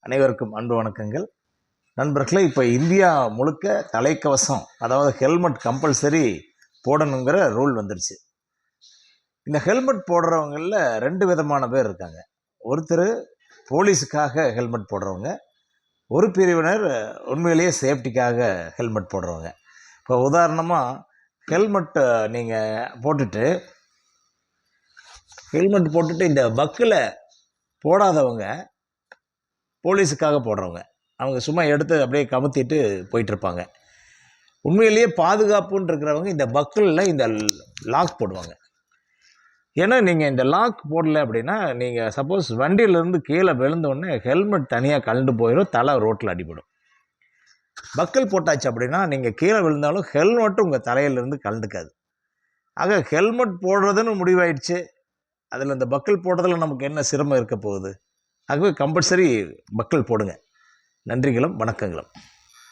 அனைவருக்கும் அன்பு வணக்கங்கள். நண்பர்களே, இப்போ இந்தியா முழுக்க தலைக்கவசம், அதாவது ஹெல்மெட் கம்பல்சரி போடணுங்கிற ரூல் வந்துருச்சு. இந்த ஹெல்மெட் போடுறவங்களில் ரெண்டு விதமான பேர் இருக்காங்க. ஒருத்தர் போலீஸுக்காக ஹெல்மெட் போடுறவங்க, ஒரு பிரிவினர் உண்மையிலேயே சேஃப்டிக்காக ஹெல்மெட் போடுறவங்க. இப்போ உதாரணமாக ஹெல்மெட்டை நீங்கள் போட்டுட்டு இந்த பக்கில் போடாதவங்க போலீஸுக்காக போடுறவங்க. அவங்க சும்மா எடுத்து அப்படியே கமுத்திட்டு போயிட்டுருப்பாங்க. உண்மையிலேயே பாதுகாப்புன்னு இருக்கிறவங்க இந்த பக்கிளில் இந்த லாக் போடுவாங்க. ஏன்னா நீங்கள் இந்த லாக் போடல அப்படின்னா, நீங்கள் சப்போஸ் வண்டியிலேருந்து கீழே விழுந்தோடனே ஹெல்மெட் தனியாக கழண்டு போயிடும், தலை ரோட்டில் அடிபடும். பக்கல் போட்டாச்சு அப்படின்னா நீங்கள் கீழே விழுந்தாலும் ஹெல்மெட்டும் உங்கள் தலையிலேருந்து கலந்துக்காது. ஆக ஹெல்மெட் போடுறதுன்னு முடிவாயிடுச்சு. அதில் இந்த பக்கல் போடுறதுல நமக்கு என்ன சிரமம் இருக்க போகுது? ஆகவே கம்பல்சரி பக்கல் போடுங்க. நன்றிகளும் வணக்கங்களும்.